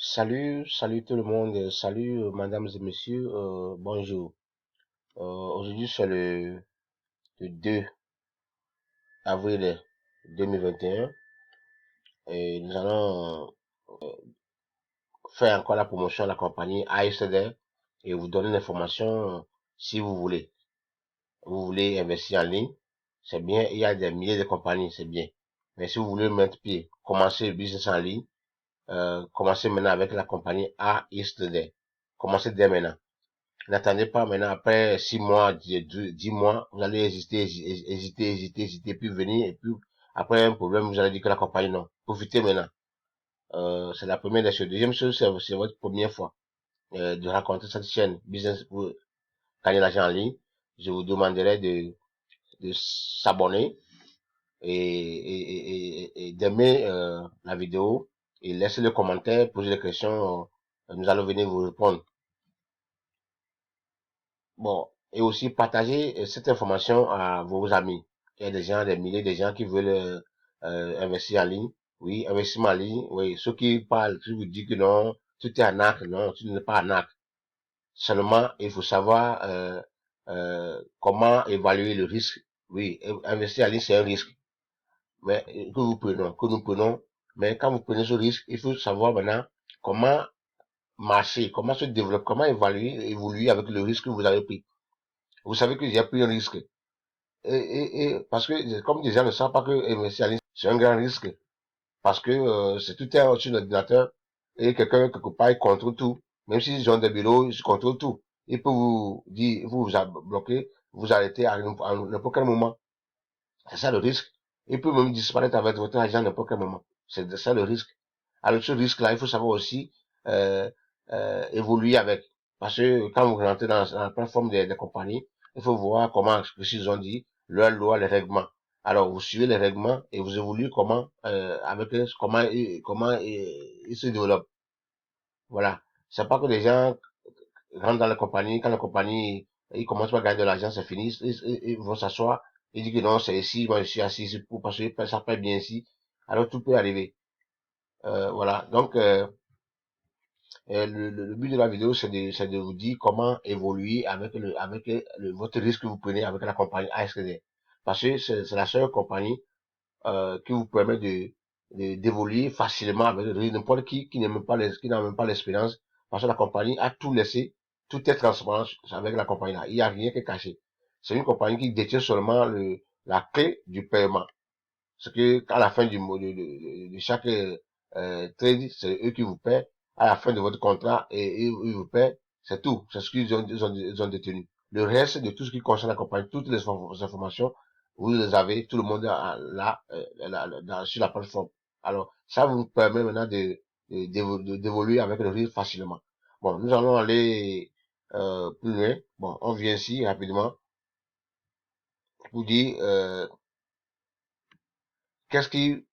Salut tout le monde, salut mesdames et messieurs, bonjour. Aujourd'hui c'est le 2 avril 2021 et nous allons faire encore la promotion de la compagnie ASD et vous donner l'information si vous voulez. Vous voulez investir en ligne, c'est bien, il y a des milliers de compagnies, c'est bien. Mais si vous voulez mettre pied, commencer le business en ligne, commencez maintenant avec la compagnie ASD. Commencez dès maintenant. N'attendez pas maintenant, après 6 mois, 10 mois, vous allez hésiter, puis venir, et puis après un problème, vous allez dire que la compagnie non. Profitez maintenant. C'est la première des choses. Deuxième chose, c'est votre première fois de rencontrer cette chaîne business pour gagner l'argent en ligne. Je vous demanderai de s'abonner et d'aimer la vidéo et laisser le commentaire, poser des questions. Nous allons venir vous répondre. Bon, et aussi partager cette information à vos amis. Il y a des gens, des milliers de gens qui veulent investir en ligne. Oui, investissement en ligne. Oui, ceux qui parlent, qui vous disent que non, tout est arnaque. Non, tout n'est pas arnaque. Seulement, il faut savoir comment évaluer le risque. Oui, investir en ligne, c'est un risque. Mais que nous prenons. Mais quand vous prenez ce risque, il faut savoir maintenant comment marcher, comment se développer, comment évoluer avec le risque que vous avez pris. Vous savez que j'ai pris un risque. Parce que, comme les gens ne savent pas que investir c'est un grand risque. Parce que c'est tout est sur l'ordinateur et quelqu'un, quelque part, il contrôle tout. Même s'ils ont des bureaux, ils contrôlent tout. Il peut vous dire, vous bloquer, vous arrêter à n'importe quel moment. C'est ça le risque. Il peut même disparaître avec votre argent à n'importe quel moment. C'est ça le risque. Alors ce risque-là, il faut savoir aussi évoluer avec. Parce que quand vous rentrez dans la plateforme des compagnies, il faut voir comment, ce qu'ils ont dit, leurs lois, les règlements. Alors vous suivez les règlements et vous évoluez comment avec comment ils se développent. Voilà. C'est pas que les gens rentrent dans la compagnie, quand la compagnie ils commencent à gagner de l'argent, c'est fini, ils vont s'asseoir, ils disent que non, c'est ici, moi je suis assis ici pour parce que ça paye bien ici. Alors tout peut arriver. Voilà. Donc le but de la vidéo, c'est de vous dire comment évoluer avec votre risque que vous prenez avec la compagnie ASD. Parce que c'est la seule compagnie qui vous permet d'évoluer facilement avec le risque. N'importe qui qui n'a même pas l'expérience, parce que la compagnie a tout laissé, tout est transparent avec la compagnie là. Il n'y a rien qui est caché. C'est une compagnie qui détient seulement la clé du paiement. C'est que à la fin de chaque trade, c'est eux qui vous paient. À la fin de votre contrat, et ils vous paient. C'est tout. C'est ce qu'ils ont détenu. Le reste de tout ce qui concerne la compagnie, toutes les informations, vous les avez, tout le monde là, sur la plateforme. Alors, ça vous permet maintenant d'évoluer avec le risque facilement. Bon, nous allons aller plus loin. Bon, on vient ici rapidement pour dire qu'est-ce qui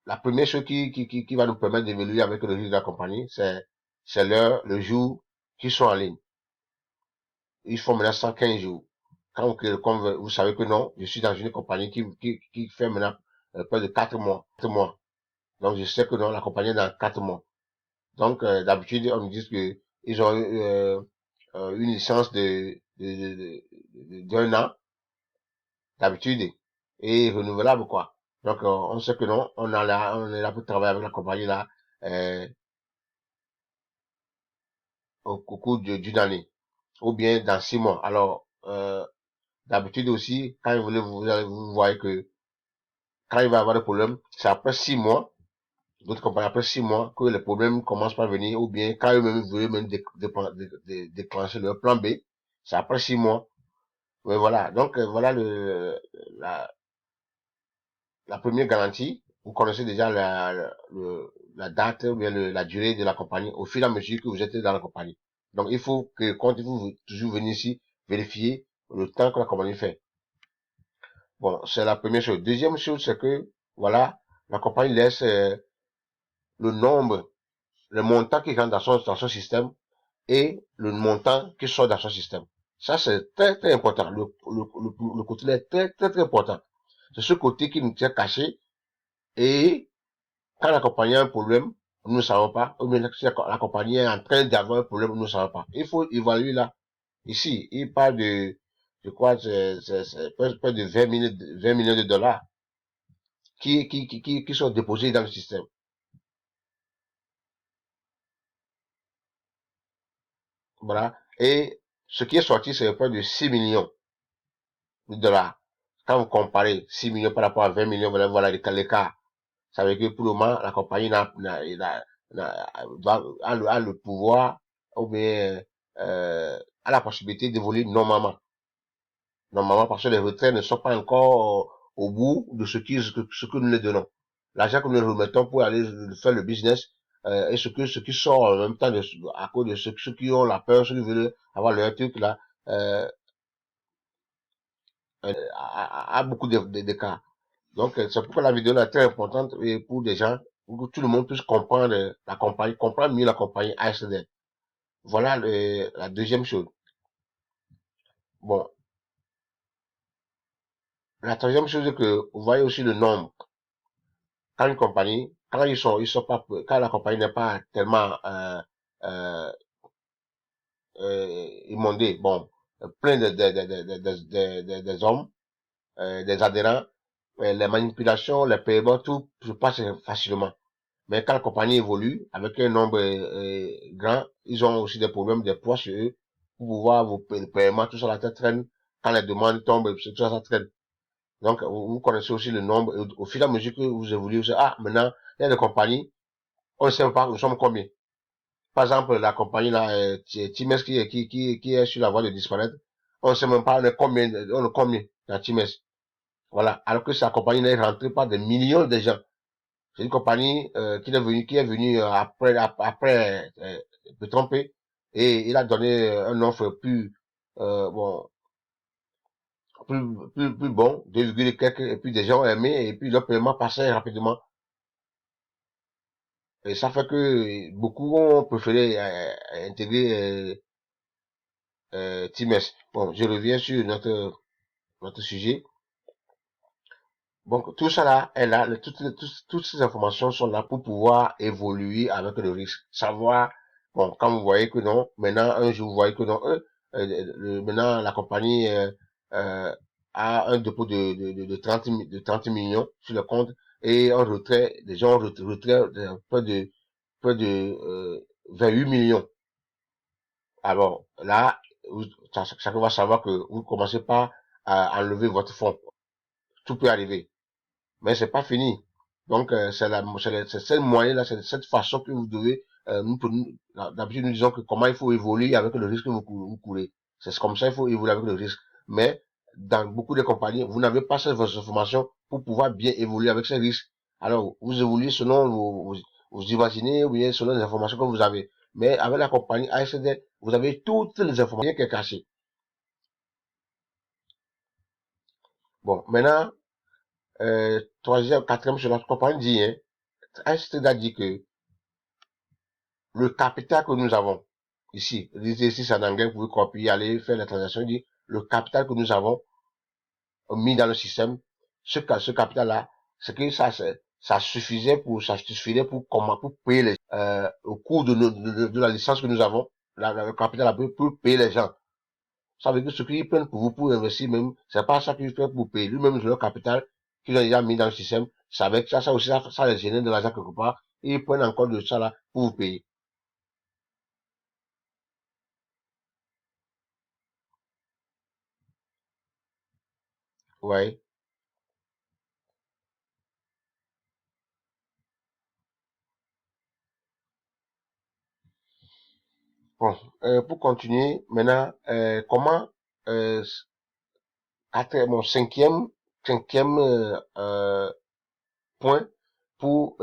la première chose qui va nous permettre d'évoluer avec le risque de la compagnie, c'est le jour qu'ils sont en ligne. Ils font maintenant 115 jours. Quand comme vous savez que non, je suis dans une compagnie qui fait maintenant près de 4 mois. 4 mois. Donc je sais que non, la compagnie est dans 4 mois. Donc d'habitude, on me dit que ils ont eu une licence d'un an, d'habitude, et renouvelable quoi. Donc on sait que non, on est là pour travailler avec la compagnie là euh, au cours d'une année ou bien dans 6 mois. Alors d'habitude aussi, quand vous voyez que quand il va y avoir des problèmes, c'est après 6 mois, d'autres compagnies après 6 mois que les problèmes commencent par venir, ou bien quand eux-mêmes veulent même déclencher leur plan B, c'est après 6 mois. Mais voilà, donc voilà la, la première garantie. Vous connaissez déjà la date ou bien la durée de la compagnie au fur et à mesure que vous êtes dans la compagnie. Donc il faut que quand vous toujours venir ici, vérifier le temps que la compagnie fait. Bon, c'est la première chose. Deuxième chose, c'est que, voilà, la compagnie laisse le nombre, le montant qui rentre dans son système et le montant qui sort dans son système. Ça, c'est très, très important. Le côté là est très, très, très important. C'est ce côté qui nous tient caché et quand la compagnie a un problème, nous ne savons pas, ou bien si la compagnie est en train d'avoir un problème, nous ne savons pas. Il faut évaluer là. Ici, il parle de, je crois, c'est près de 20 millions de dollars qui sont déposés dans le système. Voilà. Et ce qui est sorti, c'est près de 6 millions de dollars. Quand vous comparez 6 millions par rapport à 20 millions, voilà l'écart. Ça veut dire que pour le moment, la compagnie a le pouvoir ou bien a la possibilité d'évoluer normalement. Normalement, parce que les retraits ne sont pas encore au bout de ce que nous les donnons. L'argent que nous remettons pour aller faire le business et ce qui sort en même temps à cause de ceux qui ont la peur, ceux qui veulent avoir leur truc là, euh, a beaucoup d'écarts. Donc, c'est pourquoi la vidéo là est très importante et pour des gens, pour que tout le monde puisse comprendre la compagnie, comprendre mieux la compagnie ASD. Voilà la deuxième chose. Bon, la troisième chose est que vous voyez aussi le nombre. Quand une compagnie, ils sont pas, quand la compagnie n'est pas tellement euh, immondée, bon, plein des hommes, des adhérents, les manipulations, les paiements, tout se passe facilement. Mais quand la compagnie évolue avec un nombre grand, ils ont aussi des problèmes, des poids sur eux pour pouvoir vous payer le paiement, tout ça, la tête traîne. Quand les demandes tombent, tout ça, ça traîne. Donc, vous connaissez aussi le nombre. Et au fur et à mesure que vous évoluez, vous savez, ah, maintenant, il y a des compagnies, on ne sait pas, nous sommes combien. Par exemple, la compagnie là, Times qui est sur la voie de disparaître, on ne sait même pas on est combien dans Times. Voilà. Alors que sa compagnie n'est rentrée par des millions de gens. C'est une compagnie qui est venue après de tromper et il a donné un offre bon plus bon, 2, et quelques, et puis des gens ont aimé et puis le paiement passait rapidement. Et ça fait que beaucoup ont préféré intégrer Teams. Bon, je reviens sur notre sujet. Donc, tout ça là est là, toutes ces informations sont là pour pouvoir évoluer avec le risque. Savoir, bon, quand vous voyez que non, maintenant, un jour, vous voyez que non, maintenant, la compagnie a un dépôt de 30 millions sur le compte et un retrait, des gens ont retrait de près de 28 millions. Alors, là, chacun va savoir que vous commencez pas à enlever votre fonds. Tout peut arriver. Mais c'est pas fini. Donc, c'est cette moyen-là, c'est cette façon que vous devez, d'habitude, nous disons que comment il faut évoluer avec le risque que vous courez. C'est comme ça, il faut évoluer avec le risque. Mais, dans beaucoup de compagnies, vous n'avez pas cette information pour pouvoir bien évoluer avec ces risques. Alors, vous évoluez selon vous imaginez, ou bien selon les informations que vous avez. Mais avec la compagnie ASD, vous avez toutes les informations qui sont cachées. Bon, maintenant, troisième, quatrième, sur notre compagnie dit, hein, ASD a dit que le capital que nous avons ici, ici c'est en anglais, vous pouvez copier, aller faire la transaction, dit le capital que nous avons mis dans le système, ce capital-là, c'est que ça suffirait pour comment, pour payer au cours de la licence que nous avons, le capital là, pour payer les gens. Ça veut dire que ce qu'ils prennent pour vous pour investir même, c'est pas ça qu'ils prennent pour payer. Lui-même, le capital qu'ils ont déjà mis dans le système, c'est avec ça aussi, ça les génère de l'argent quelque part, et ils prennent encore de ça là pour vous payer. Ouais. Bon, pour continuer, maintenant, comment, euh, mon cinquième point pour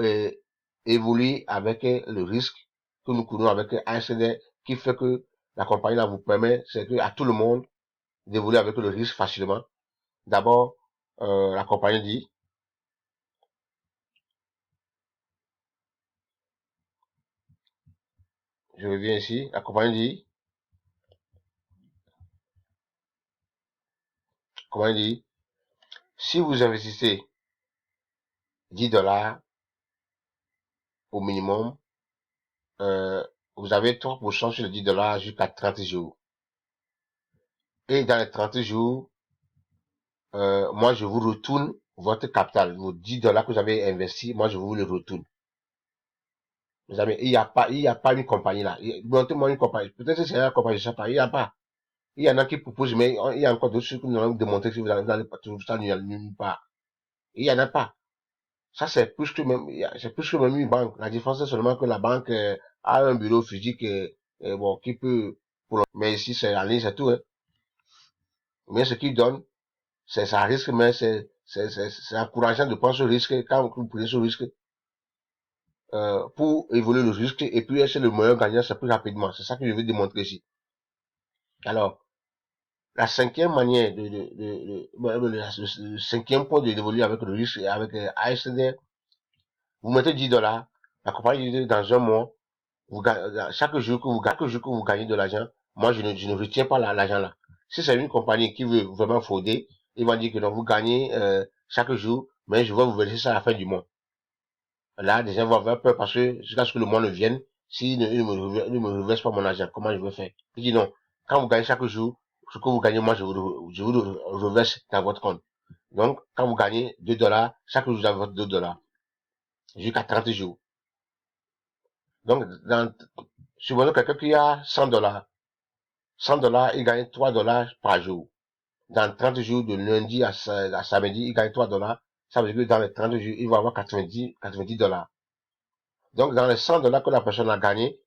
évoluer avec le risque que nous courons avec ACD, qui fait que la compagnie là vous permet, c'est que à tout le monde d'évoluer avec le risque facilement. D'abord, la compagnie dit, je reviens ici, la compagnie dit, si vous investissez 10 dollars au minimum, vous avez 3% sur les 10 dollars jusqu'à 30 jours. Et dans les 30 jours, moi, je vous retourne votre capital, vos 10 dollars que vous avez investi, moi, je vous le retourne. Mes amis, il y a pas une compagnie là. Montez-moi une compagnie. Peut-être que c'est une compagnie, je sais pas. Il y a pas. Il y en a qui proposent, mais il y a encore d'autres choses que nous allons démontrer que vous n'allez pas trouver ça nulle part. Il y en a pas. Ça, c'est plus que même, c'est plus que même une banque. La différence, c'est seulement que la banque a un bureau physique, bon, qui peut, mais ici, c'est en ligne, c'est tout, hein. Mais ce qu'ils donnent, c'est ça risque, mais c'est encourageant de prendre ce risque quand vous prenez ce risque, pour évoluer le risque et puis être le meilleur gagnant, c'est plus rapidement. C'est ça que je veux démontrer ici. Alors, la cinquième manière le cinquième point d'évoluer avec le risque, avec ASD, vous mettez 10 dollars, la compagnie dit dans un mois, vous gagnez, chaque jour que vous gagnez de l'argent, moi je ne retiens pas l'argent là. Si c'est une compagnie qui veut vraiment frauder, ils vont dire que non, vous gagnez chaque jour, mais je vais vous verser ça à la fin du mois. Là, les gens vont avoir peur parce que jusqu'à ce que le mois ne vienne, s'ils ne me reversent pas mon argent, comment je vais faire? Je dis non, quand vous gagnez chaque jour, ce que vous gagnez, moi je vous le reverse dans votre compte. Donc, quand vous gagnez 2 dollars, chaque jour vous avez votre 2 dollars, jusqu'à 30 jours. Donc, supposons quelqu'un qui a 100 dollars, 100 dollars, il gagne 3 dollars par jour. Dans 30 jours, de lundi à samedi, il gagne 3 dollars. Ça veut dire que dans les 30 jours, il va avoir 90 dollars. Donc, dans les 100 dollars que la personne a gagné,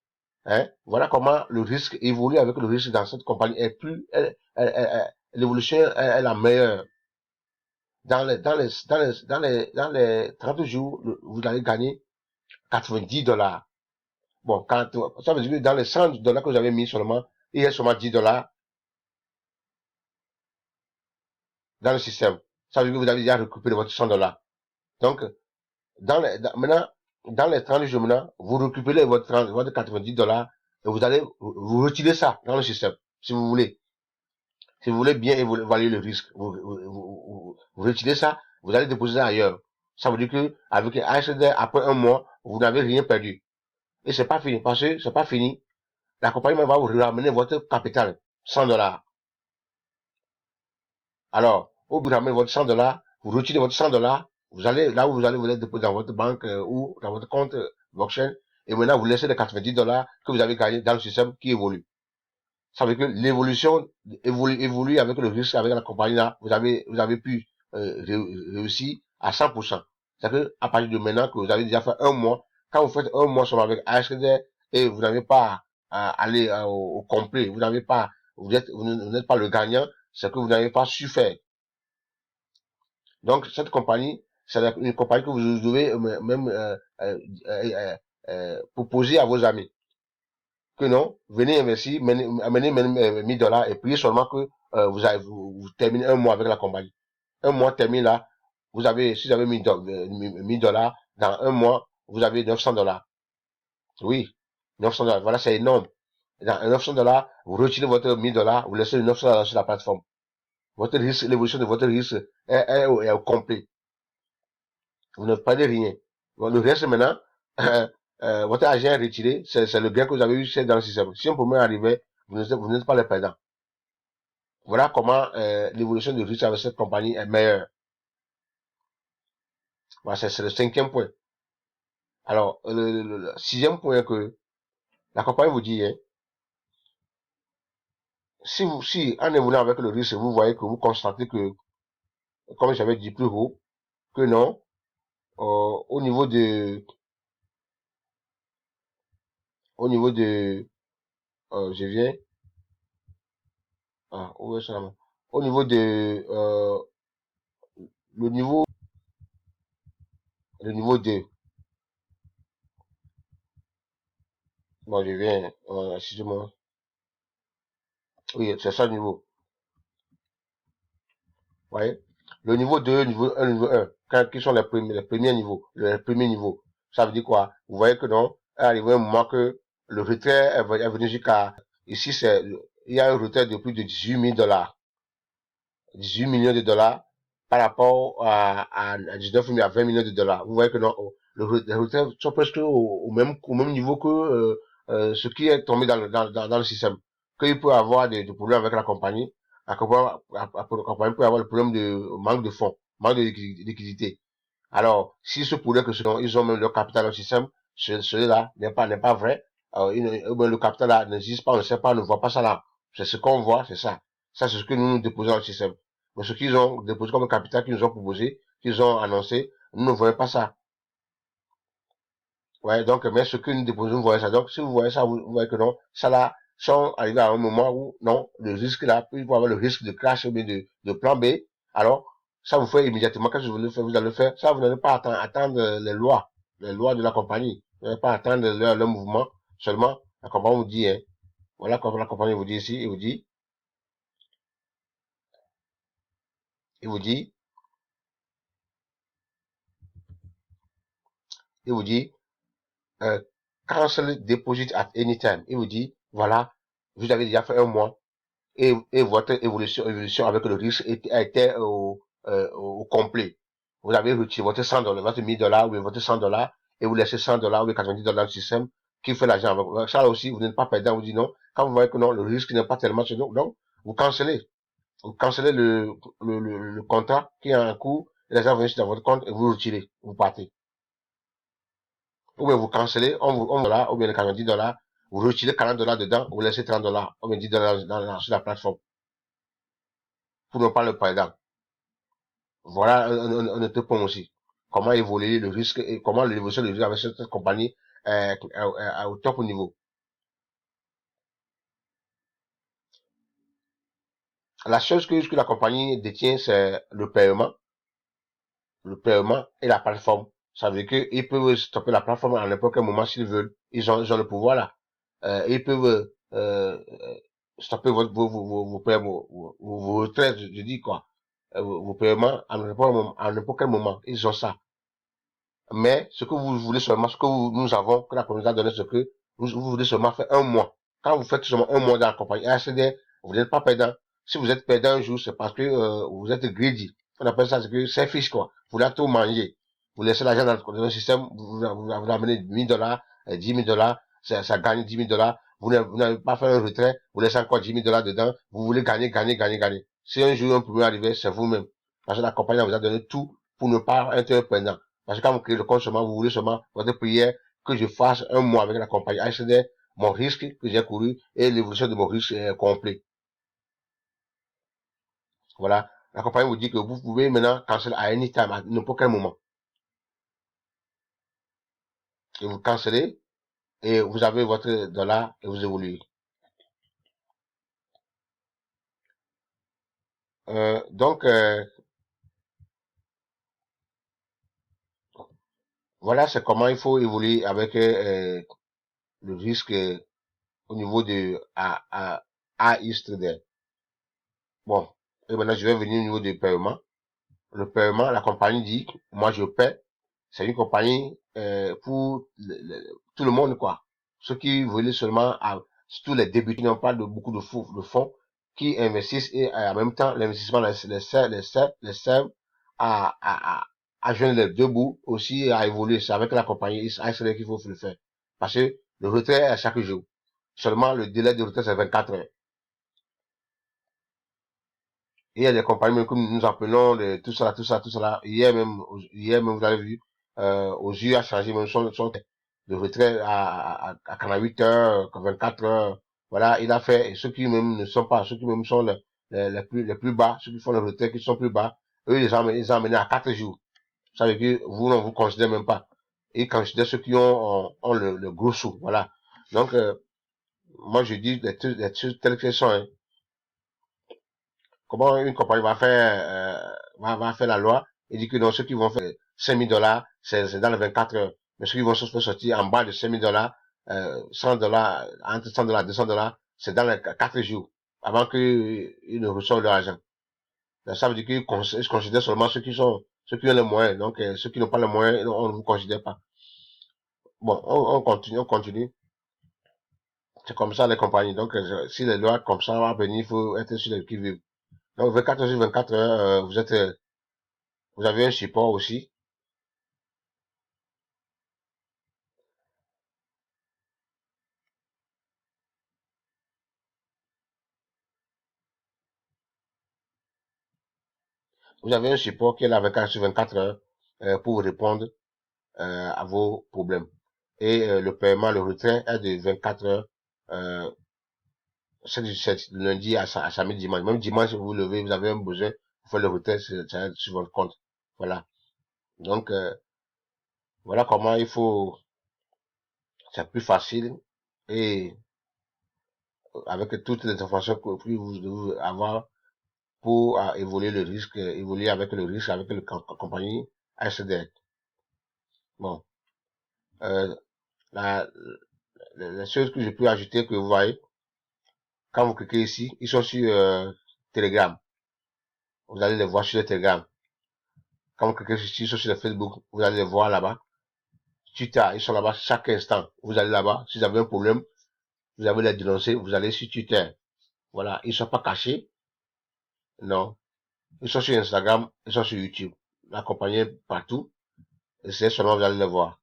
hein, voilà comment le risque évolue avec le risque dans cette compagnie. Et plus l'évolution est la meilleure. Dans les 30 jours, vous allez gagner 90 dollars. Bon, ça veut dire que dans les 100 dollars que vous avez mis seulement, il y a seulement 10 dollars dans le système. Ça veut dire que vous avez déjà récupéré votre 100 dollars. Donc, maintenant, dans les 30 jours maintenant, vous récupérez votre 90 dollars et vous allez vous retirer ça dans le système, si vous voulez. Si vous voulez bien évaluer le risque, vous retirez ça, vous allez déposer ça ailleurs. Ça veut dire que avec un ASD, après un mois, vous n'avez rien perdu. Et c'est pas fini, parce que c'est pas fini. La compagnie va vous ramener votre capital, 100 dollars. Alors, au bout de ramener votre 100 dollars, vous retirez votre 100 dollars, vous allez, là où vous allez vous déposer dans votre banque ou dans votre compte blockchain, et maintenant vous laissez les 90 dollars que vous avez gagné dans le système qui évolue. Ça veut dire que l'évolution évolue avec le risque, avec la compagnie là, vous avez pu réussir à 100%. C'est-à-dire que à partir de maintenant que vous avez déjà fait un mois, quand vous faites un mois seulement avec ASD et vous n'avez pas à aller au complet, vous n'avez pas, vous n'êtes pas le gagnant, c'est que vous n'avez pas su faire. Donc cette compagnie, c'est une compagnie que vous devez même proposer à vos amis que non, venez investir, amenez même 1000 dollars et priez seulement que vous terminez un mois avec la compagnie. Un mois terminé là, si vous avez 1000 dollars, dans un mois, vous avez 900 dollars. Oui, 900 dollars. Voilà, c'est énorme. Dans 900 dollars, vous retirez votre 1000 dollars, vous laissez 900 dollars sur la plateforme. Votre risque, l'évolution de votre risque est au complet. Vous ne perdez rien. Bon, le reste maintenant, votre argent est retiré, c'est le gain que vous avez eu, c'est dans le système. Si un problème arrive, vous n'êtes pas le perdant. Voilà comment l'évolution du risque avec cette compagnie est meilleure. Voilà, c'est le cinquième point. Alors, le sixième point que la compagnie vous dit, hein, si en évoluant avec le risque, vous voyez que vous constatez que, comme j'avais dit plus haut, que non, au niveau de, au niveau de, je viens, où est ça là? Au niveau de, le niveau, le niveau 2, bon, je viens, excusez-moi, oui, c'est ça le niveau, vous voyez, le niveau 2, niveau 1, niveau 1, quels sont les premiers niveaux, les premiers niveaux, ça veut dire quoi? Vous voyez que non, il arrive un moment que le retrait est venu jusqu'à, ici il y a un retrait de plus de 18 000 dollars, 18 millions de dollars par rapport à 19 000 à 20 millions de dollars. Vous voyez que non, les retraits sont presque au même niveau que ce qui est tombé dans le système. Qu'il peut avoir des problèmes avec la compagnie, la compagnie peut avoir le problème de manque de fonds, manque de liquidité. Alors, s'il se pourrait que ils ont même leur capital dans le système, celui-là n'est pas vrai. Le capital là n'existe pas, on ne sait pas, on ne voit pas ça là. C'est ce qu'on voit, c'est ça. Ça, c'est ce que nous déposons dans le système. Mais ce qu'ils ont déposé comme capital, qu'ils nous ont proposé, qu'ils ont annoncé, nous ne voyons pas ça. Ouais, donc, mais ce que nous déposons, vous voyez ça. Donc, si vous voyez ça, vous voyez que non, ça là, sont arrivés à un moment où, non, le risque là, il peut avoir le risque de crash ou bien de plan B. Alors, ça vous fait immédiatement, qu'est-ce que vous voulez faire, vous allez le faire. Ça, vous n'allez pas attendre les lois de la compagnie. Vous n'allez pas attendre leur mouvement. Seulement, la compagnie vous dit, hein, voilà comme la compagnie vous dit ici, il vous dit, il vous dit, euh, cancel deposit at any time. Il vous dit, voilà, vous avez déjà fait un mois. Et votre évolution avec le risque était au complet. Vous avez retiré votre $100, votre $1000 ou votre $100 et vous laissez $100 ou $90 dans le système qui fait l'argent avec vous. Ça aussi, vous n'êtes pas perdant, vous dites non. Quand vous voyez que non, le risque n'est pas tellement sur nous, donc vous cancelez. Vous cancelez le contrat qui est en cours, et les gens viennent dans votre compte et vous retirez, vous partez. Ou bien vous cancelez, on $, ou bien les $90, vous retirez $40 dedans, vous laissez $30, ou bien $10 sur la plateforme, pour ne pas le perdre. Voilà un autre point aussi. Comment évoluer le risque et comment l'évolution du risque avec cette compagnie au top niveau. La chose que la compagnie détient, c'est le paiement et la plateforme. Ça veut dire qu'ils peuvent stopper la plateforme à n'importe quel moment s'ils veulent. Ils ont le pouvoir là. Ils peuvent stopper vos paiements, vos retraites, je dis quoi, vos paiements à n'importe quel moment. Ils ont ça. Mais ce que vous voulez seulement, ce que nous avons, que la communauté a donné, c'est que vous voulez seulement faire un mois. Quand vous faites seulement un mois dans la compagnie ACD, vous n'êtes pas perdant. Si vous êtes perdant un jour, c'est parce que vous êtes greedy. On appelle ça c'est fiche quoi. Vous voulez tout manger. Vous laissez l'argent dans le système, vous amenez $1000, $10 000, ça gagne $10 000. Vous n'avez pas fait un retrait, vous laissez encore $10 000 dedans. Vous voulez gagner. Si un jour un problème arrive, c'est vous-même. Parce que la compagnie vous a donné tout pour ne pas être un perdant. Parce que quand vous créez le compte seulement, vous voulez seulement votre prière que je fasse un mois avec la compagnie HCD, mon risque que j'ai couru et l'évolution de mon risque est complet. Voilà. La compagnie vous dit que vous pouvez maintenant canceller à anytime, à n'importe quel moment. Et vous cancellez et vous avez votre dollar et vous évoluez. Donc, voilà, c'est comment il faut évoluer avec le risque au niveau de A East Day. Bon. Et maintenant, je vais venir au niveau du paiement. Le paiement, la compagnie dit, moi je paie. C'est une compagnie pour tout le monde, quoi. Ceux qui veulent seulement, surtout les débutants qui n'ont pas de beaucoup de fonds, qui investissent et en même temps, l'investissement les sert à joindre les deux bouts, aussi à évoluer. C'est avec la compagnie AXL qu'il faut le faire. Parce que le retrait est à chaque jour. Seulement, le délai de retrait, c'est 24 heures. Et il y a des compagnies même que nous appelons tout ça. Hier même, vous avez vu, aux yeux a changé même son de retrait à 48 heures, 24 heures. Voilà, il a fait, et ceux qui même ne sont pas, ceux qui même sont les plus bas, ceux qui font le retrait qui sont plus bas, eux, ils ont amené à 4 jours. Ça veut dire que vous, ne vous considérez même pas. Ils considèrent ceux qui ont le gros sou. Voilà. Donc, moi, je dis les choses telles qu'elles sont, hein. Comment une compagnie va faire la loi et dit que non, ceux qui vont faire $5000, c'est dans les 24 heures. Mais ceux qui vont se faire sortir en bas de $5000, $100, entre $100 et $200, c'est dans les 4 jours, avant qu'ils ne reçoivent leur argent. Donc, ça veut dire qu'ils considèrent seulement ceux qui ont les moyens. Donc, ceux qui n'ont pas les moyens, on ne vous considère pas. Bon, on continue. C'est comme ça les compagnies. Donc, si les lois comme ça vont venir, il faut être sur les qui vivent. Donc, 24 heures sur 24 heures, vous avez un support aussi. Vous avez un support qui est là 24 sur 24 heures pour vous répondre à vos problèmes. Et le paiement, le retrait est de 24 heures, c'est lundi à samedi, dimanche. Même dimanche, si vous vous levez, vous avez un besoin, vous faites le retrait sur votre compte. Voilà. Donc, voilà comment il faut, c'est plus facile et avec toutes les informations que vous devez avoir pour évoluer le risque, évoluer avec le risque, avec la compagnie ASDR. Bon, euh, la, la chose que je peux ajouter que vous voyez, quand vous cliquez ici, ils sont sur Telegram. Vous allez les voir sur le Telegram. Quand vous cliquez ici, ils sont sur le Facebook, vous allez les voir là-bas. Twitter, ils sont là-bas chaque instant. Vous allez là-bas. Si vous avez un problème, vous avez les dénoncer, vous allez sur Twitter. Voilà, ils sont pas cachés. Non. Ils sont sur Instagram, ils sont sur YouTube. La compagnie est partout. Et c'est seulement vous allez les voir.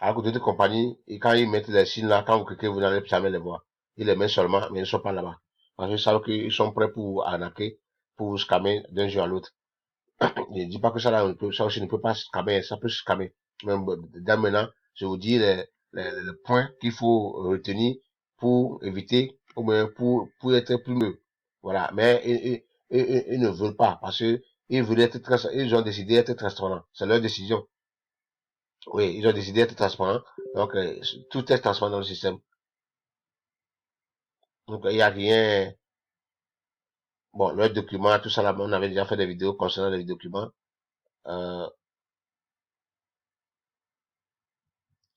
Alors que d'autres compagnies, et quand ils mettent les signes là, quand vous cliquez, vous n'allez jamais les voir. Ils les mettent seulement, mais ils ne sont pas là-bas. Parce qu'ils savent qu'ils sont prêts pour vous arnaquer, pour vous scammer d'un jour à l'autre. Je ne dis pas que ça, là, ça aussi ne peut pas scammer, ça peut scammer. Même dès maintenant, je vous dis les points qu'il faut retenir pour éviter, ou bien pour être plus mieux. Voilà. Mais ils ne veulent pas, parce que ils veulent être ils ont décidé d'être transparents. C'est leur décision. Oui, ils ont décidé d'être transparents. Donc, tout est transparent dans le système. Donc, il n'y a rien. Bon, leurs documents, tout ça là, on avait déjà fait des vidéos concernant les documents. Euh,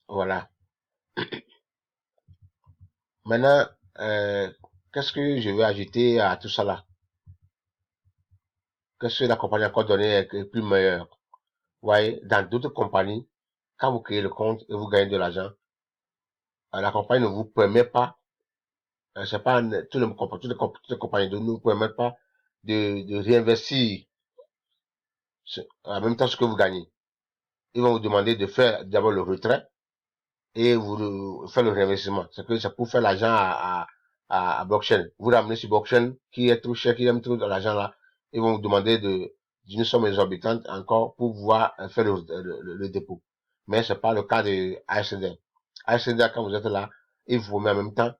voilà. Maintenant, qu'est-ce que je vais ajouter à tout ça là? Qu'est-ce que la compagnie a encore donné est plus meilleur? Vous voyez, dans d'autres compagnies, quand vous créez le compte et vous gagnez de l'argent, la compagnie ne vous permet pas, c'est pas toutes les compagnies ne vous permettent pas de réinvestir en même temps ce que vous gagnez. Ils vont vous demander de faire d'abord le retrait et faire le réinvestissement. C'est que c'est pour faire l'argent à blockchain. Vous ramenez sur blockchain qui est trop cher, qui aime trop l'argent là. Ils vont vous demander d'une somme exorbitante encore pour pouvoir faire le dépôt. Mais c'est pas le cas de ASD. ASD, quand vous êtes là, il vous met en même temps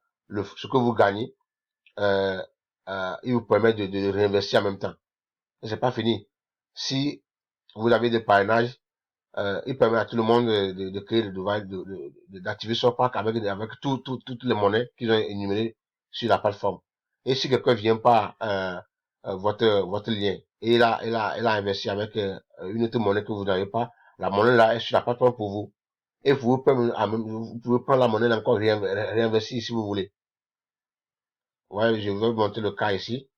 ce que vous gagnez, euh, il vous permet de réinvestir en même temps. Et c'est pas fini. Si vous avez des parrainages, il permet à tout le monde de créer le device, d'activer son parc avec toutes les monnaies qu'ils ont énumérées sur la plateforme. Et si quelqu'un vient pas votre lien et il a investi avec une autre monnaie que vous n'avez pas, la monnaie là est sur la plateforme pour vous. Et vous pouvez prendre la monnaie encore réinvestir si vous voulez. Ouais, je vais vous montrer le cas ici.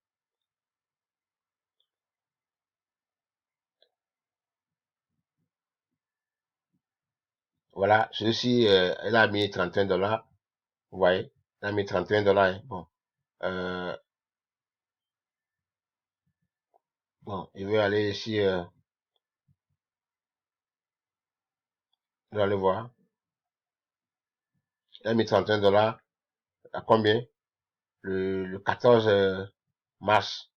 Voilà, celui-ci, elle a mis 31 dollars. Vous voyez, elle a mis 31 dollars. Hein. Bon. Euh, Bon, je vais aller ici, je vais aller voir. Il a mis 31 dollars. À combien? Le 14 mars.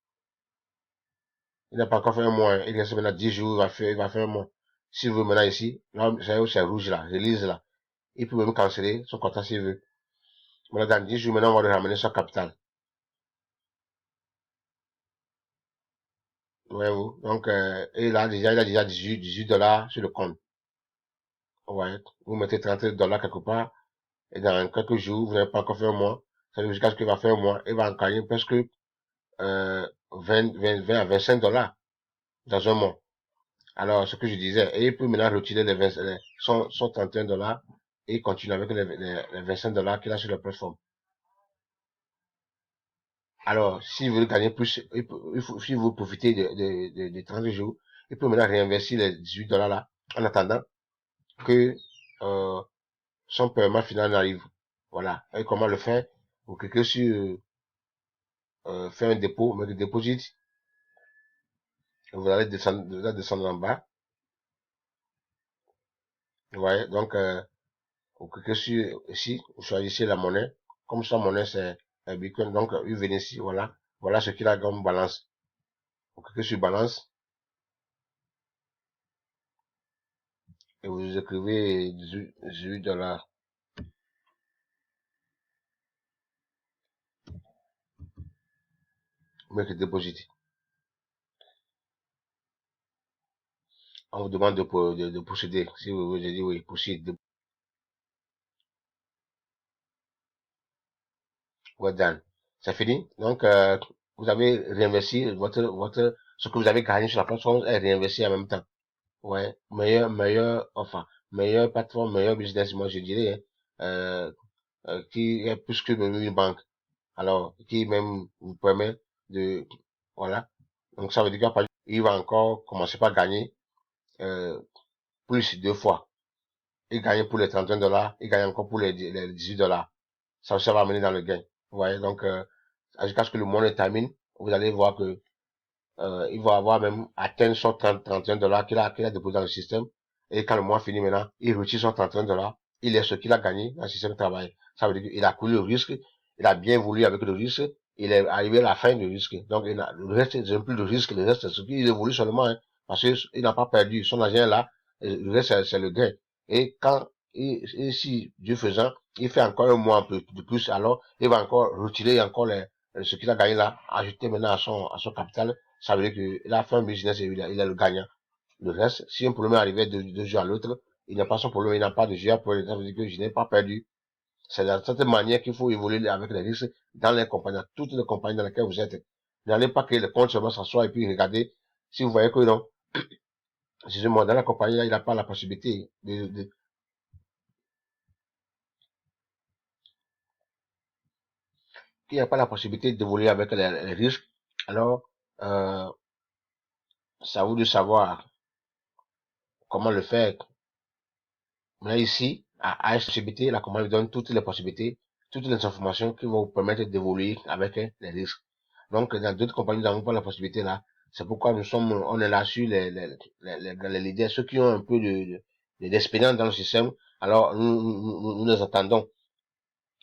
Il n'a pas encore fait un mois. Hein. Il reste maintenant 10 jours. Il va faire un mois. S'il veut maintenant ici, là, c'est rouge là. Je lise là. Il peut même canceller son contrat s'il veut. Maintenant, dans 10 jours, maintenant, on va lui ramener son capital. Voyez-vous? Donc, et là, déjà, il a déjà 18 dollars sur le compte. Ouais. Vous mettez 30 dollars quelque part. Et dans quelques jours, vous n'avez pas encore fait un mois. Ça veut dire jusqu'à ce qu'il va faire un mois. Il va en gagner presque 20 à 25 dollars dans un mois. Alors, ce que je disais, et il peut maintenant retirer son 31 dollars et continuer avec les 25 dollars qu'il a sur la plateforme. Alors, s'il veut gagner plus, s'il veut profiter de 30 jours, il peut maintenant réinvestir les 18 dollars là, en attendant que euh, son paiement final arrive. Voilà. Et comment le faire? Vous cliquez sur faire un dépôt, mettre le dépôt, vous allez descendre en bas. Vous voyez, donc, vous cliquez sur ici, vous choisissez la monnaie. Comme sa monnaie, c'est Bitcoin, donc, vous venez ici, voilà. Voilà ce qu'il a comme balance. Vous cliquez sur balance et vous écrivez 18 $. Make deposit. On vous demande de procéder. Si vous avez dit oui, procéder. Well done. C'est fini. Donc, vous avez réinvesti ce que vous avez gagné sur la plateforme est réinvesti en même temps. Ouais. Enfin, meilleur patron, meilleur business, moi, je dirais, hein, qui est plus que même une banque. Alors, qui même vous permet de, voilà. Donc, ça veut dire qu'il va encore commencer par gagner, plus 2 fois. Il gagne pour les 31 $, il gagne encore pour les 18 $. Ça va amener dans le gain. Vous voyez, donc, jusqu'à ce que le monde termine, vous allez voir que il va avoir même atteint son 31 $ qu'il a déposé dans le système. Et quand le mois finit maintenant, il retire son 31 $. Il est ce qu'il a gagné dans le système de travail. Ça veut dire qu'il a couru le risque, il a bien voulu avec le risque, il est arrivé à la fin du risque. Donc, le reste, c'est plus de risque, le reste, c'est ce qu'il évolue seulement, hein, parce qu'il n'a pas perdu. Son argent est là, et le reste, c'est le gain. Et si, Dieu faisant, il fait encore un mois un peu de plus, alors, il va encore retirer encore ce qu'il a gagné là, ajouter maintenant à son capital. Ça veut dire qu'il a fait un business et il est le gagnant. Le reste, si un problème arrivait de jour à l'autre, il n'a pas son problème, il n'a pas de jour pour ça veut dire que je n'ai pas perdu. C'est de cette manière qu'il faut évoluer avec les risques dans les compagnies, toutes les compagnies dans lesquelles vous êtes. N'allez pas que le compte seulement s'assoit et puis regardez. Si vous voyez que non, excusez-moi, dans la compagnie, là, il n'a pas la possibilité qu'il n'y a pas la possibilité d'évoluer avec les risques, alors, euh, c'est à vous de savoir comment le faire. Mais ici, à HCBT, la compagnie donne toutes les possibilités, toutes les informations qui vont vous permettre d'évoluer avec les risques. Donc, dans d'autres compagnies, nous n'avons pas la possibilité là. C'est pourquoi on est là sur les leaders, ceux qui ont un peu d'expérience dans le système. Alors, nous les attendons.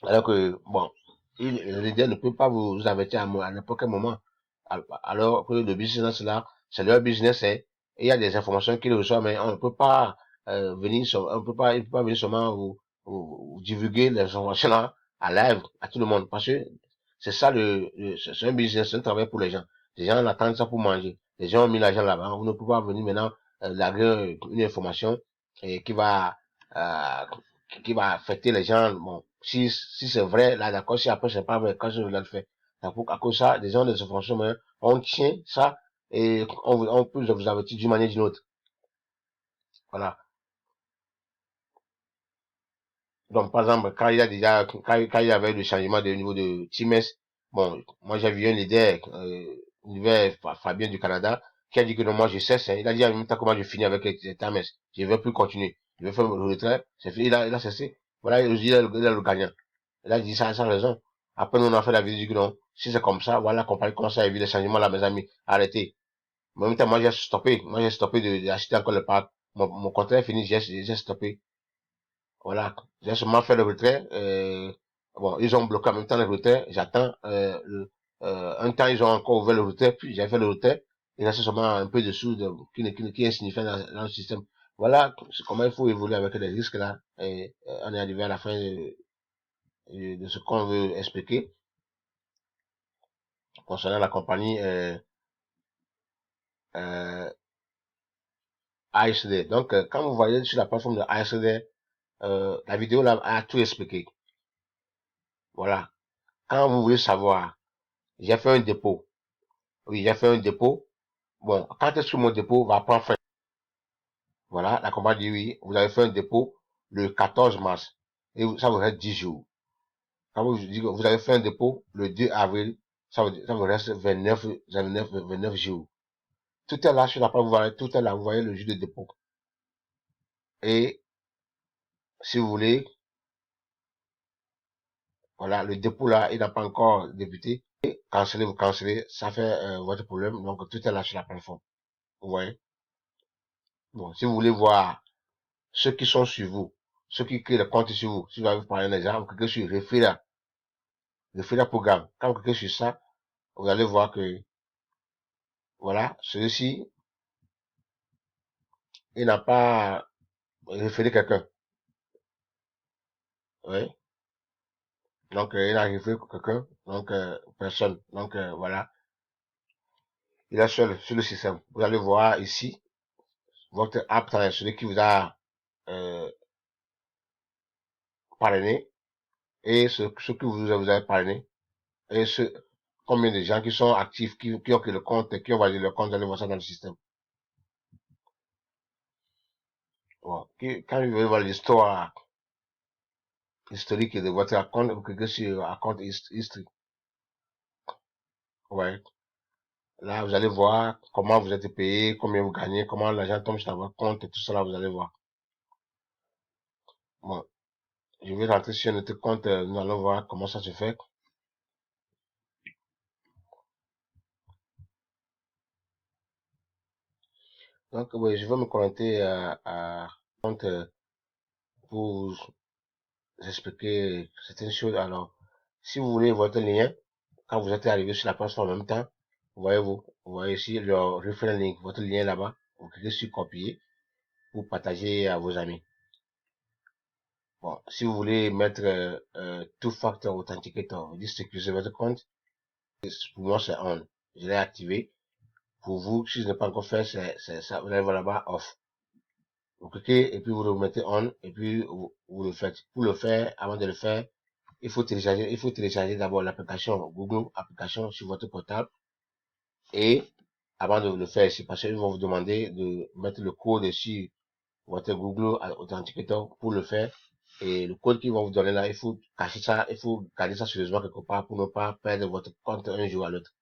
Alors que, bon, le leader ne peut pas vous avertir à n'importe quel moment. Alors que le business là, c'est leur business, hein. Et il y a des informations qu'ils reçoivent, mais on ne peut pas il peut pas venir seulement vous divulguer les informations là à live à tout le monde. Parce que c'est ça c'est un business, c'est un travail pour les gens. Les gens attendent ça pour manger. Les gens ont mis l'argent là-bas. On ne peut pas venir maintenant larguer une information qui va euh, qui va affecter les gens. Bon, si c'est vrai, là, d'accord, si après c'est pas vrai, quand je le fais. Donc, à cause de ça, les gens de ce fonctionnement, on tient ça et on peut vous avertir d'une manière ou d'une autre. Voilà. Donc, par exemple, quand il y avait le changement de niveau de Teams, bon, moi j'ai vu un leader, Fabien du Canada, qui a dit que non, moi je cesse, hein. Il a dit en même temps comment je finis avec les Teams. Je ne veux plus continuer. Je veux faire le retrait. C'est fini, il a cessé. Voilà, il a le gagnant. Il a dit ça sans raison. Après, nous, on a fait la vidéo, dit que non. Si c'est comme ça, voilà, la compagnie commence à éviter les changements là, mes amis. Arrêtez. Mais en même temps, moi, j'ai stoppé. Moi, j'ai stoppé d'acheter encore le pack. Mon contrat est fini, j'ai stoppé. Voilà. J'ai seulement fait le retrait. Bon, ils ont bloqué en même temps le retrait. J'attends, un temps, ils ont encore ouvert le retrait, puis j'ai fait le retrait. Il reste seulement un peu de sous qui est insignifiant dans le système. Voilà, c'est comment il faut évoluer avec les risques là. Et on est arrivé à la fin de ce qu'on veut expliquer concernant la compagnie euh, ASD. Donc, quand vous voyez sur la plateforme de ASD, la vidéo là a tout expliqué. Voilà. Quand vous voulez savoir, j'ai fait un dépôt. Oui, j'ai fait un dépôt. Bon, quand est-ce que mon dépôt va prendre fin? Voilà, la compagnie dit oui, vous avez fait un dépôt le 14 mars. Et ça vous reste 10 jours. Quand vous dites que vous avez fait un dépôt le 2 avril, ça vous reste 29 jours. Tout est là sur la page, vous voyez, tout est là, vous voyez le jour de dépôt. Et si vous voulez, voilà, le dépôt là, il n'a pas encore débuté. Canceller, vous cancelez, ça fait votre problème. Donc tout est là sur la plateforme. Vous voyez. Bon, si vous voulez voir ceux qui sont sur vous, ceux qui créent le compte sur vous, si vous avez parlé un exemple, vous cliquez sur Refira programme. Quand vous cliquez sur ça, vous allez voir que, voilà, celui-ci, il n'a pas référé quelqu'un. Oui. Donc, il a référé quelqu'un, donc personne. Donc, voilà, il est seul sur le système. Vous allez voir ici, votre app, celui qui vous a euh, parrainé, et ce que vous avez parrainé, et combien de gens qui sont actifs, qui ont que le compte, qui ont validé le compte, vous allez voir ça dans le système. Bon. Quand vous allez voir l'histoire historique de votre compte, vous cliquez sur compte history. Ouais. Là, vous allez voir comment vous êtes payé, combien vous gagnez, comment l'argent tombe sur votre compte et tout ça là, vous allez voir. Bon. Je vais rentrer sur notre compte, nous allons voir comment ça se fait. Donc, oui, je vais me connecter à compte pour vous expliquer certaines choses. Alors, si vous voulez votre lien, quand vous êtes arrivé sur la plateforme en même temps, vous voyez ici le referral link, votre lien là-bas. Vous cliquez sur copier pour partager à vos amis. Bon, si vous voulez mettre two-factor authenticator, vous dites sécuriser votre compte. Pour moi, c'est on. Je l'ai activé. Pour vous, si je n'ai pas encore fait, c'est ça. Vous allez voir là-bas off. Vous cliquez et puis vous le mettez on et puis vous le faites. Pour le faire, avant de le faire, il faut télécharger d'abord l'application Google Application sur votre portable et avant de le faire, c'est parce qu'ils vont vous demander de mettre le code sur votre Google Authenticator pour le faire. Et le code qu'ils vont vous donner là, il faut cacher ça, il faut garder ça sérieusement quelque part pour ne pas perdre votre compte un jour à l'autre.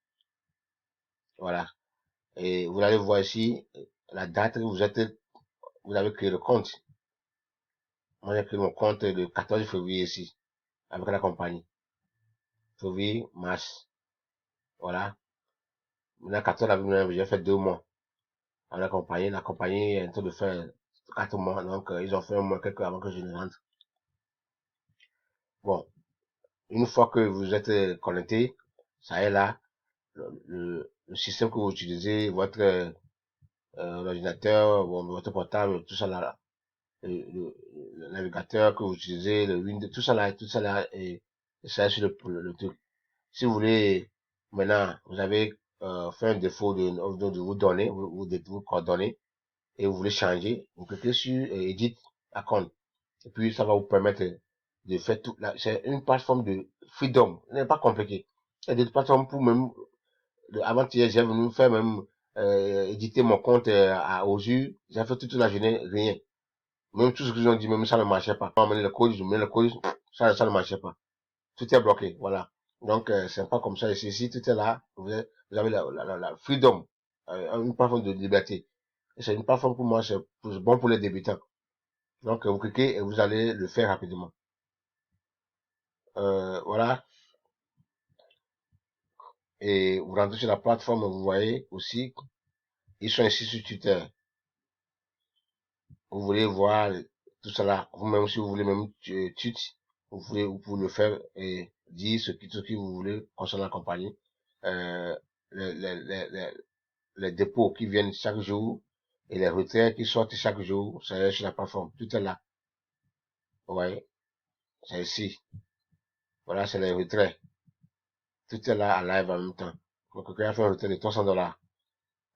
Voilà. Et vous allez voir ici la date où vous avez créé le compte. Moi, j'ai créé mon compte le 14 février ici, avec la compagnie. Février, mars. Voilà. Maintenant, 14 avril, j'ai fait 2 mois avec la compagnie. La compagnie est en train de faire 4 mois. Donc, ils ont fait un mois quelques avant que je ne rentre. Bon. Une fois que vous êtes connecté, ça est là. Le système que vous utilisez, votre ordinateur, votre portable, tout ça là, le navigateur que vous utilisez, le Windows, tout ça là, et ça sur le truc. Si vous voulez, maintenant, vous avez fait un défaut de vos données, de vos coordonnées, et vous voulez changer, vous cliquez sur Edit Account. Et puis, ça va vous permettre de faire tout. C'est une plateforme de freedom. Ce n'est pas compliqué. Il y a des plateformes pour même, avant-hier, j'ai venu faire même, éditer mon compte aux yeux. J'ai fait toute la journée, rien. Même tout ce qu'ils ont dit, même ça ne marchait pas. On met le code, je mets le code, ça ne marchait pas. Tout est bloqué, voilà. Donc, c'est pas comme ça. Ici, tout est là. Vous avez la freedom, une plateforme de liberté. Et c'est une plateforme pour moi, c'est bon pour les débutants. Donc, vous cliquez et vous allez le faire rapidement. Voilà. Et vous rentrez sur la plateforme, vous voyez aussi, ils sont ici sur Twitter. Vous voulez voir tout cela, vous-même, si vous voulez même tweet, vous pouvez le faire et dire ce que vous voulez concernant la compagnie. Euh, les, les, les, les, les dépôts qui viennent chaque jour et les retraits qui sortent chaque jour, c'est sur la plateforme. Tout est là. Vous voyez, c'est ici. Voilà, c'est les retraits. Tout est là à live en même temps. Donc, quelqu'un a fait un retrait de 300 $.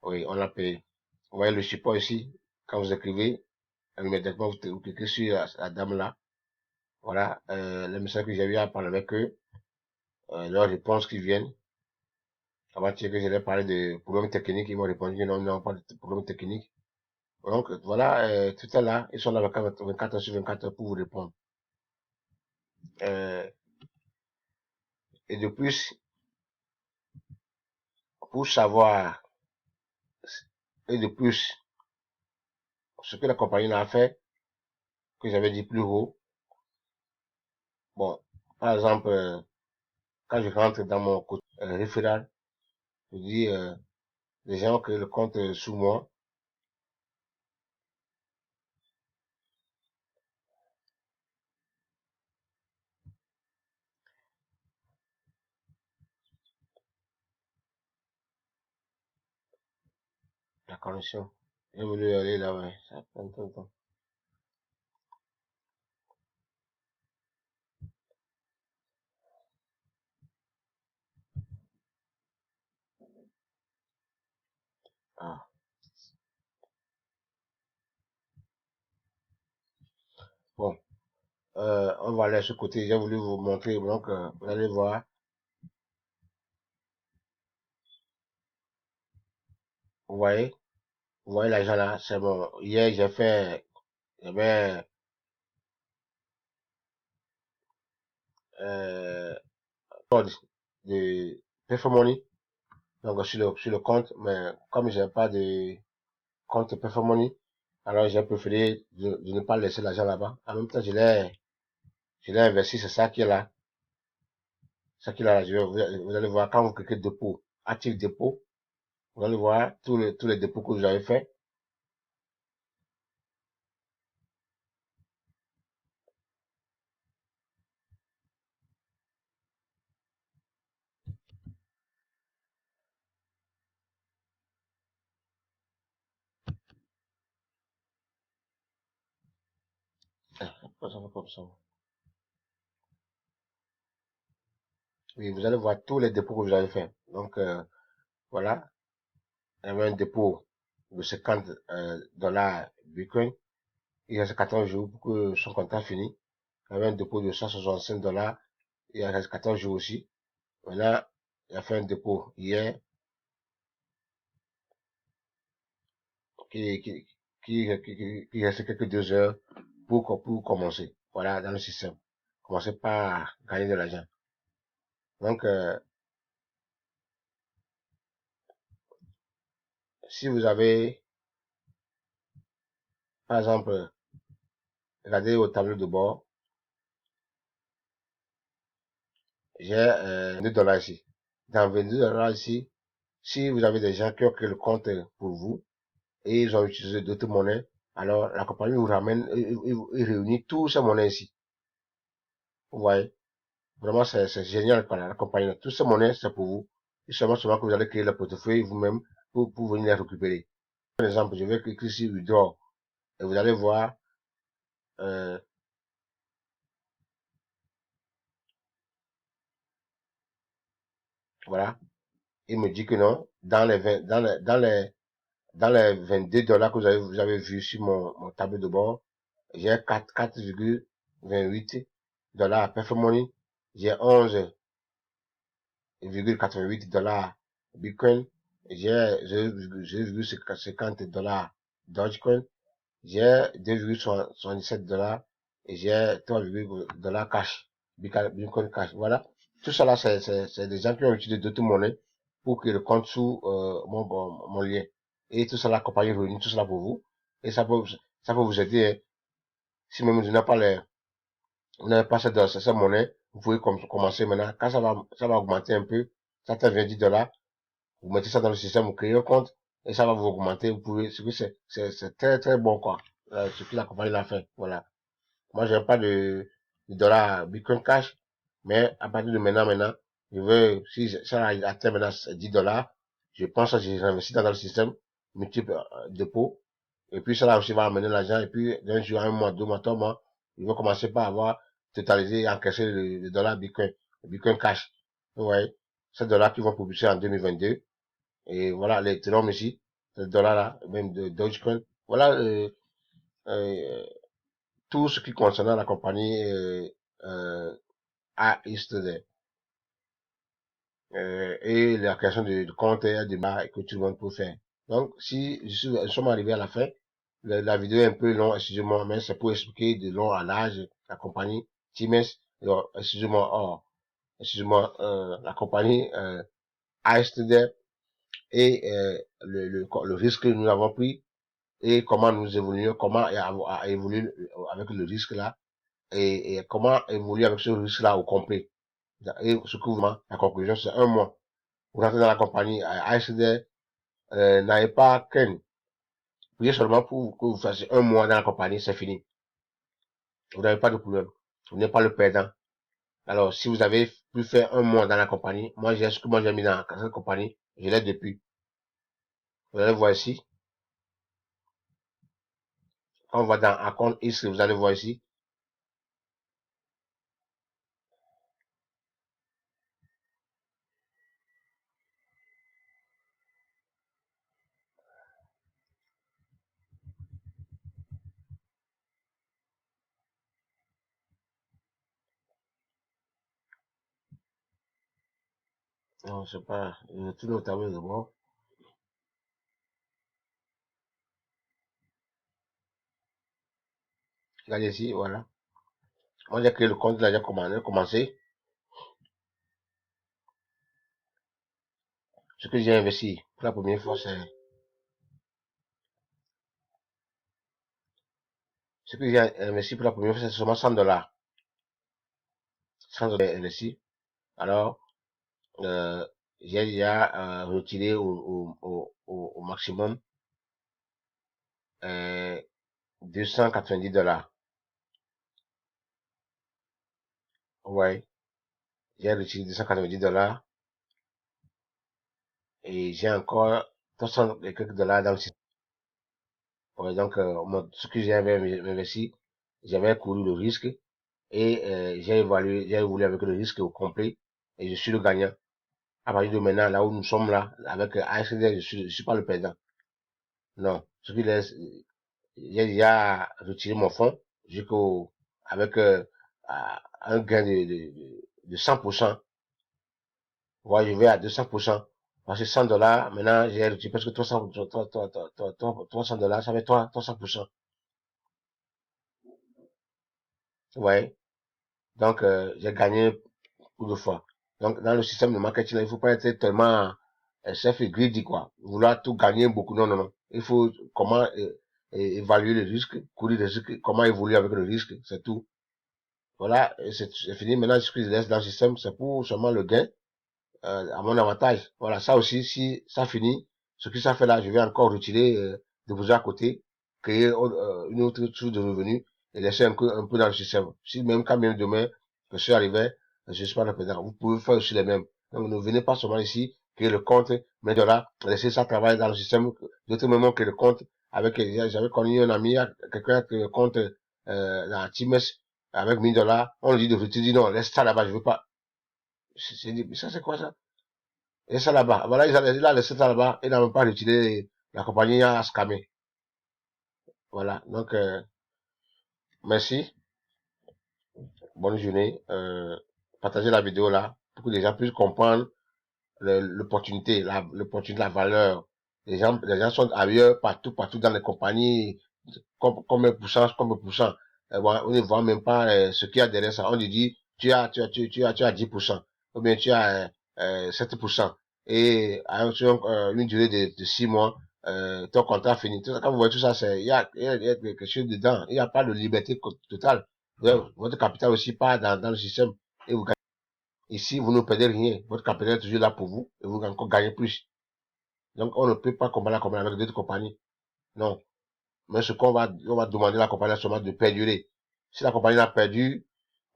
Oui, on l'a payé. Vous voyez le support ici. Quand vous écrivez, immédiatement, vous cliquez sur la dame là. Voilà, le message que j'ai eu à parler avec eux, leurs réponses qui viennent. Avant-hier que j'allais parler de problèmes techniques, ils m'ont répondu non, non, pas de problèmes techniques. Donc, voilà, tout est là. Ils sont là 24 heures sur 24 heures pour vous répondre. Euh, et de plus, pour savoir, et de plus, ce que la compagnie a fait, que j'avais dit plus haut, bon, par exemple, quand je rentre dans mon côté référal, je dis, les gens qui le compte sous moi, La connexion. J'ai voulu aller là, ouais. Ça prend un peu de temps. Ah. Bon. On va aller à ce côté. J'ai voulu vous montrer. Donc, vous allez voir. Vous voyez? Vous voyez l'argent là? C'est bon. Hier, j'ai fait, j'avais, code de Performony. Donc, sur le compte. Mais comme j'ai pas de compte Performony, alors j'ai préféré de ne pas laisser l'argent là-bas. En même temps, je l'ai investi. C'est ça qui est là. Ça qui est là. Vous allez voir quand vous cliquez dépôt, actif dépôt. Vous allez voir tous les dépôts que vous avez fait. Comme ça. Oui, vous allez voir tous les dépôts que vous avez fait. Donc, voilà. Il y avait un dépôt de 50 dollars Bitcoin. Il reste 14 jours pour que son contrat finisse. Il y avait un dépôt de 165 dollars. Il reste 14 jours aussi. Maintenant, il a fait un dépôt hier qui, qui, qui reste quelques 2 heures pour commencer. Voilà, dans le système. Commencer par gagner de l'argent. Donc, si vous avez, par exemple, regardez au tableau de bord, j'ai 2 dollars ici. Dans 22 dollars ici, si vous avez des gens qui ont créé le compte pour vous et ils ont utilisé d'autres monnaies, alors la compagnie vous ramène et réunit tous ces monnaies ici. Vous voyez, vraiment c'est génial quoi, la compagnie. Toutes ces monnaies, c'est pour vous. Et seulement que vous allez créer le portefeuille vous-même pour venir les récupérer. Par exemple, je vais cliquer ici Withdraw et vous allez voir, euh, voilà, il me dit que non, dans les 22 dollars que vous avez vu sur mon tableau de bord, j'ai 4,28 dollars à Performony, j'ai 11,88 dollars Bitcoin, j'ai 0,50 dollars Dogecoin, j'ai 2,77 dollars et j'ai 3,0 dollars cash, Bitcoin cash. Voilà. Tout ça là, c'est des gens qui ont utilisé d'autres monnaies pour que le compte sous mon lien. Et tout ça là, la compagnie réunit tout cela pour vous. Et ça peut vous aider, hein. Si même vous n'avez pas cette monnaie, vous pouvez commencer maintenant. Quand ça va augmenter un peu, ça te vient 10 dollars, vous mettez ça dans le système, vous créez un compte, et ça va vous augmenter. Vous pouvez, c'est très, très bon, quoi. Ce que la compagnie l'a fait. Voilà. Moi, j'ai pas de dollars Bitcoin Cash, mais à partir de maintenant, je veux, si ça atteint maintenant 10 dollars, je pense que j'ai investi dans le système, multiple dépôts, et puis cela aussi va amener l'argent, et puis d'un jour, un mois, 2 mois, 3 mois, ils vont commencer par avoir totalisé et encaissé le dollar Bitcoin, le Bitcoin Cash. Vous voyez, ces dollars qui vont publier en 2022, et voilà, les Ethereum ici, le dollar là, même de Dogecoin. Voilà, euh, tout ce qui concerne la compagnie a yesterday et la création de comptes et de marques que tout le monde peut faire. Donc, si nous sommes arrivés à la fin, la vidéo est un peu longue, excusez-moi, mais c'est pour expliquer de long à large la compagnie Times, excusez-moi, excusez-moi, la compagnie a yesterday et le risque que nous avons pris et comment nous évoluons, comment a évolué avec le risque là et comment évoluer avec ce risque là au complet. Et ce que vous la conclusion, c'est un mois. Vous rentrez dans la compagnie ASD, n'avez pas qu'un. Priez seulement pour que vous fassiez un mois dans la compagnie, c'est fini. Vous n'avez pas de problème. Vous n'êtes pas le perdant. Alors, si vous avez pu faire un mois dans la compagnie, moi, j'ai ce que moi j'ai mis dans cette compagnie, je l'ai depuis. Vous allez voir ici. Quand on va dans un compte X, vous allez voir ici. Non, je sais pas, tout le tableau de bord. Regardez ici, voilà. Moi, j'ai créé le compte, là, j'ai commencé. Ce que j'ai investi pour la première fois, c'est, ce que j'ai investi pour la première fois, c'est seulement 100 $. 100 $ investi. Alors, euh, j'ai déjà retiré au maximum 290 $. Ouais, j'ai retiré 290 $ et j'ai encore 300 et quelques dollars dans le système. Ouais, donc, ce que j'avais investi, j'avais couru le risque et j'ai évolué avec le risque au complet et je suis le gagnant. À partir de maintenant, là où nous sommes là, avec ASD, je suis pas le perdant. Non. Ce qui laisse, j'ai déjà retiré mon fonds jusqu'au, avec un gain de 100%. Ouais, je vais à 200%. Parce que 100 $, maintenant, j'ai retiré presque 300 $, ça fait 300%. Ouais. Donc, j'ai gagné pour deux fois. Donc, dans le système de marketing, il faut pas être tellement chef et greedy, quoi. Vouloir tout gagner beaucoup. Non, non, non. Il faut comment évaluer le risque, courir le risque, comment évoluer avec le risque, c'est tout. Voilà, c'est fini. Maintenant, ce que je laisse dans le système, c'est pour seulement le gain, à mon avantage. Voilà, ça aussi, si ça finit, ce que ça fait là, je vais encore retirer, de vous à côté, créer une autre source de revenus et laisser un peu dans le système. Si même quand même demain, que je suis arrivé, je suis pas le président, vous pouvez faire aussi les mêmes. Donc, ne venez pas seulement ici, créer le compte, mais de là, laisser ça travailler dans le système, d'autres moments que le compte, avec, j'avais connu un ami, quelqu'un qui le compte, la Times, avec 1000 $, on lui dit de retirer, dit non, laisse ça là-bas, je veux pas. C'est dit, mais ça c'est quoi ça? Et ça là-bas. Voilà, il a laissé ça là-bas. Il n'a même pas retiré. La compagnie a scammé. Voilà. Donc, merci. Bonne journée. Partagez la vidéo là pour que les gens puissent comprendre l'opportunité, l'opportunité, la valeur. Les gens sont ailleurs, partout, partout dans les compagnies, comme un pourcent, comme un pourcent. Bon, on ne voit même pas ce qu'il y a derrière ça. On lui dit, tu as 10%, ou bien tu as 7%. Et sur une durée de 6 mois, ton contrat fini. Tout ça, quand vous voyez tout ça, il y a quelque chose dedans. Il n'y a pas de liberté totale. Votre capital aussi part dans le système et vous gagnez. Ici, vous ne perdez rien. Votre capital est toujours là pour vous et vous encore gagnez plus. Donc, on ne peut pas comparer la compagnie avec d'autres compagnies. Non. Mais ce on va demander à la compagnie seulement de perdurer. Si la compagnie a perdu,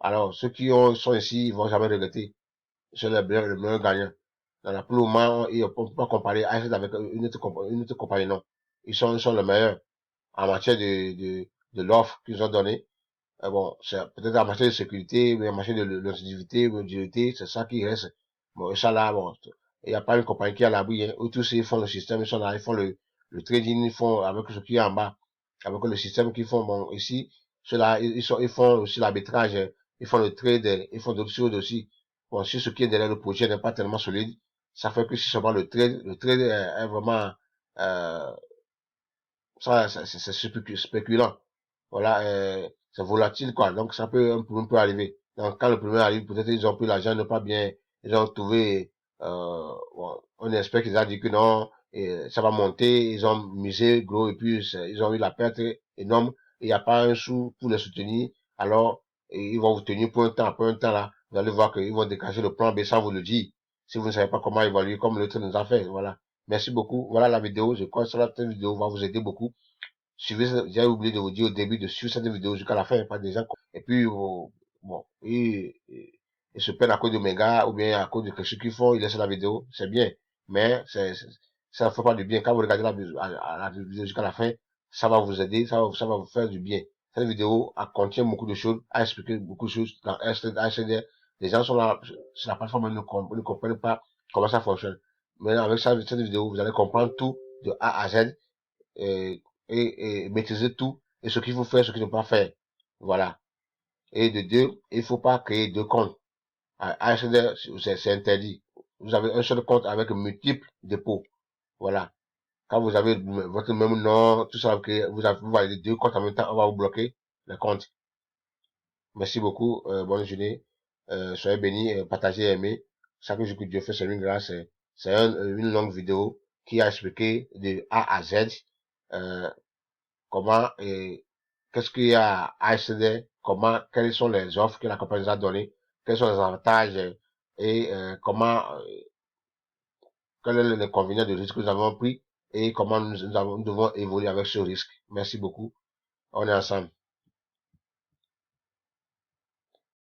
alors ceux qui sont ici, ils vont jamais regretter. C'est le meilleur gagnant. Pour le moment, on ne peut pas comparer ASD avec une autre compagnie, non. Ils sont les meilleurs en matière de l'offre qu'ils ont donnée. Bon, c'est peut-être en matière de sécurité, mais en matière de longévité, de durité, c'est ça qui reste. Bon, et ça là, bon, il n'y a pas une compagnie qui a l'abri, hein. Eux tous, ils font le système, ils sont là, ils font le trading, ils font avec ce qui est en bas, avec le système qu'ils font. Bon, ici, ceux-là, ils font aussi l'arbitrage, hein. Ils font le trade, ils font d'autres choses aussi. Bon, si ce qui est derrière le projet n'est pas tellement solide, ça fait que si seulement le trade est vraiment, euh, ça, c'est spéculant. Voilà, c'est volatile, quoi. Donc, ça peut, un peu arriver. Donc, quand le premier arrive, peut-être ils ont pris l'argent, ne pas bien, ils ont trouvé, bon, on espère qu'ils ont dit que non, et ça va monter, ils ont misé gros, et puis, ils ont eu la perte énorme, il n'y a pas un sou pour les soutenir, alors, ils vont vous tenir pour un temps, après un temps là, vous allez voir qu'ils vont décacher le plan B sans vous le dire, si vous ne savez pas comment évaluer, comme l'autre nous a fait, voilà. Merci beaucoup. Voilà la vidéo. Je crois que cette vidéo va vous aider beaucoup. Suivez, j'ai oublié de vous dire au début de suivre cette vidéo jusqu'à la fin, pas des gens, et puis, bon, ils se peinent à cause de mes gars, ou bien à cause de quelque chose qu'ils font, ils laissent la vidéo, c'est bien. Mais, ça ne fait pas du bien. Quand vous regardez la vidéo jusqu'à la fin, ça va vous aider, ça va vous faire du bien. Cette vidéo contient beaucoup de choses, a expliqué beaucoup de choses dans HCD. Les gens sont là sur la plateforme, ils ne comprennent pas comment ça fonctionne. Maintenant, avec cette vidéo, vous allez comprendre tout de A à Z et maîtriser tout et ce qu'il faut faire, ce qu'il ne faut pas faire. Voilà. Et de deux, il faut pas créer deux comptes. À HCD, c'est interdit. Vous avez un seul compte avec multiples dépôts. Voilà. Quand vous avez votre même nom, tout ça, que vous validez deux comptes en même temps, on va vous bloquer les comptes. Merci beaucoup, bonne journée, soyez bénis, partagez, aimez. Chaque jour que Dieu fait, c'est une grâce. C'est une longue vidéo qui a expliqué de A à Z comment et qu'est-ce qu'il y a à accéder, comment, quelles sont les offres que la compagnie nous a données, quels sont les avantages et comment, quel est l'inconvénient de risque que nous avons pris et comment nous devons évoluer avec ce risque. Merci beaucoup. On est ensemble.